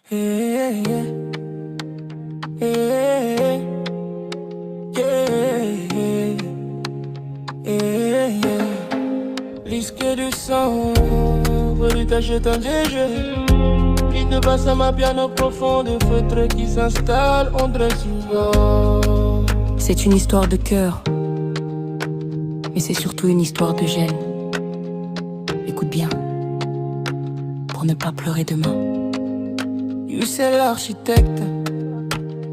Hey, yeah. Hey, yeah. Hey, yeah. Risque du sang, voulu t'acheter un DG. Il ne passe à ma piano profonde, feutre qui s'installe, on dresse souvent. C'est une histoire de cœur, mais c'est surtout une histoire de gêne. Écoute bien, pour ne pas pleurer demain. You c'est l'architecte,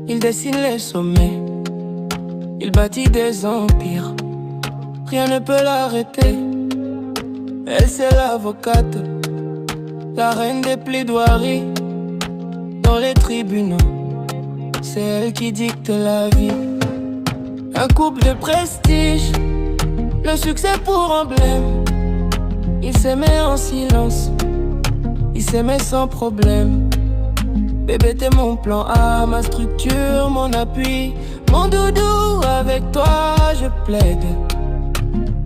il dessine les sommets, il bâtit des empires, rien ne peut l'arrêter. Elle c'est l'avocate, la reine des plaidoiries dans les tribunaux. C'est elle qui dicte la vie. Un couple de prestige, le succès pour emblème. Ils s'aimaient en silence, ils s'aimaient sans problème. Bébé t'es mon plan A, ma structure, mon appui, mon doudou. Avec toi je plaide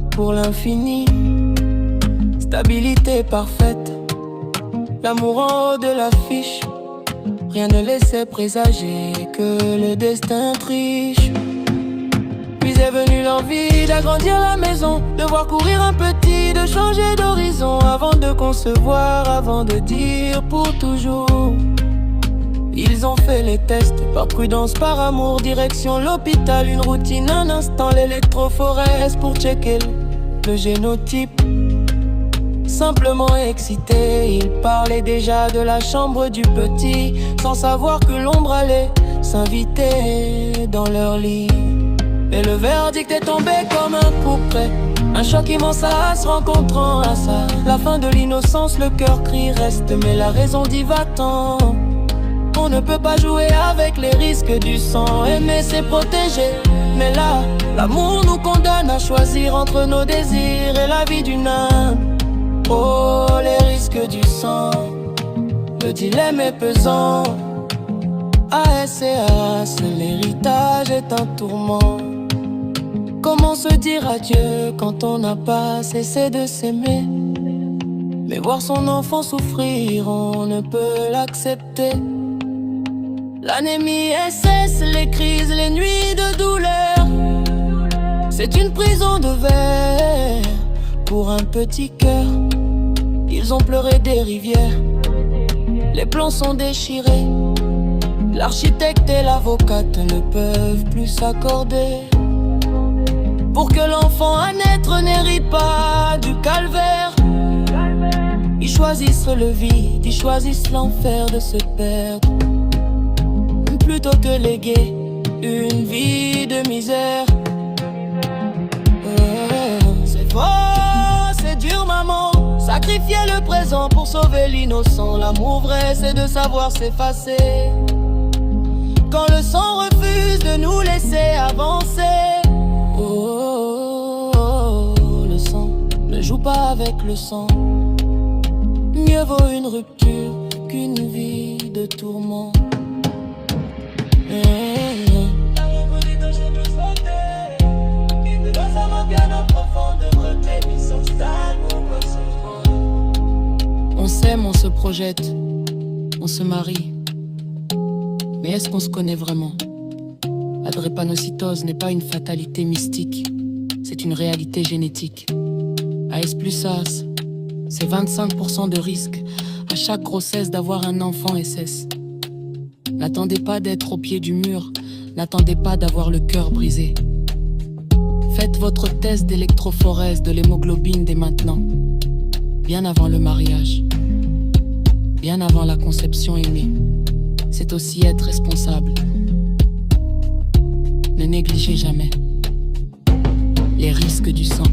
pour l'infini. Stabilité parfaite, l'amour en haut de l'affiche. Rien ne laissait présager que le destin triche. Puis est venue l'envie d'agrandir la maison, de voir courir un petit, de changer d'horizon. Avant de concevoir, avant de dire pour toujours. Ils ont fait les tests, par prudence, par amour. Direction l'hôpital, une routine, un instant. L'électrophorèse pour checker le génotype. Simplement excité, il parlait déjà de la chambre du petit, sans savoir que l'ombre allait s'inviter dans leur lit. Et le verdict est tombé comme un coup près, un choc immense à se rencontrant à ça. La fin de l'innocence, le cœur crie reste, mais la raison dit va-t'en. On ne peut pas jouer avec les risques du sang. Aimer c'est protéger, mais là, l'amour nous condamne à choisir entre nos désirs et la vie d'une âme. Oh, les risques du sang, le dilemme est pesant. AS et AS, l'héritage est un tourment. Comment se dire adieu quand on n'a pas cessé de s'aimer? Mais voir son enfant souffrir, on ne peut l'accepter. L'anémie SS, les crises, les nuits de douleur. C'est une prison de verre pour un petit cœur. Ils ont pleuré des rivières, les plans sont déchirés. L'architecte et l'avocate ne peuvent plus s'accorder. Pour que l'enfant à naître n'hérite pas du calvaire, ils choisissent le vide, ils choisissent l'enfer de se perdre, plutôt que léguer une vie de misère. C'est fort, c'est dur maman, sacrifier le présent pour sauver l'innocent. L'amour vrai c'est de savoir s'effacer quand le sang refuse de nous laisser avancer. Oh, le sang, ne joue pas avec le sang. Mieux vaut une rupture qu'une vie de tourment. On s'aime, on se projette, on se marie. Mais est-ce qu'on se connaît vraiment? La drépanocytose n'est pas une fatalité mystique, c'est une réalité génétique. AS plus AS, c'est 25% de risque à chaque grossesse d'avoir un enfant SS. N'attendez pas d'être au pied du mur, n'attendez pas d'avoir le cœur brisé. Faites votre test d'électrophorèse de l'hémoglobine dès maintenant, bien avant le mariage, bien avant la conception aimée. C'est aussi être responsable. Ne négligez jamais les risques du sang.